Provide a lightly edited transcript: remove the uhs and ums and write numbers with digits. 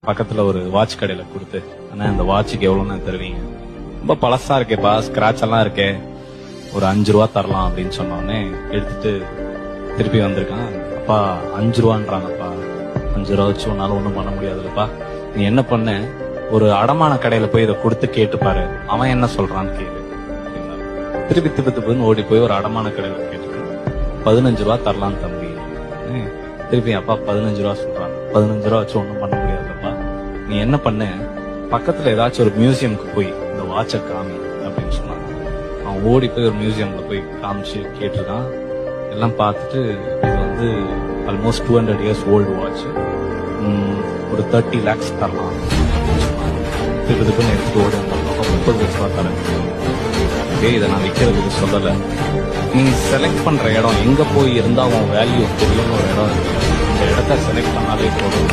பக்கத்துல ஒரு வாட்ச் கடையில கொடுத்து, ஆனா இந்த வாட்சுக்கு எவ்வளவுன்னு தருவீங்க? ரொம்ப பழசா இருக்கேப்பா, ஸ்கிராட்ச் எல்லாம் இருக்கே, ஒரு 5 ரூபா தரலாம் அப்படின்னு சொன்னோடனே எடுத்துட்டு திருப்பி வந்திருக்கான். அப்பா 5 ரூபான்றாங்கப்பா, 5 ரூபா வச்சு உன்னால ஒண்ணும் பண்ண முடியாதுல்லப்பா. நீ என்ன பண்ண, ஒரு அடமான கடையில போய் இதை கொடுத்து கேட்டு பாரு, அவன் என்ன சொல்றான்னு கேளு. திருப்பி திப்புன்னு ஓடி போய் ஒரு அடமான கடையில கேட்டு 15 ரூபா தரலாம் தம்பி. திருப்பி அப்பா 15 ரூபா சொல்றாங்க. 15 ரூபா வச்சு ஒண்ணும் பண்ண முடியாதுல்லப்பா. நீ என்ன பண்ண, பக்கத்துல ஏதாச்சும் ஒரு மியூசியம்க்கு போய் இந்த வாட்சை காமி அப்படின்னு சொன்னாங்க. அவன் ஓடி போய் ஒரு மியூசியம்ல போய் காமிச்சு கேட்டிருக்கான். எல்லாம் பார்த்துட்டு இது வந்து ஆல்மோஸ்ட் 200 இயர்ஸ் ஓல்டு வாட்ச், ஒரு 30 lakhs தரலாம். திருப்பி எடுத்துட்டு ஓடி வந்தோம். 30 லட்ச ரூபா தரேன். இதை நான் விற்கிறதுக்கு சொல்லல, நீ செலக்ட் பண்ற இடம் எங்க போய் இருந்தா உன் வேல்யூ தெரியும்னு ஒரு இடம் இருக்கு. இந்த இடத்த செலக்ட் பண்ணாலே போதும்.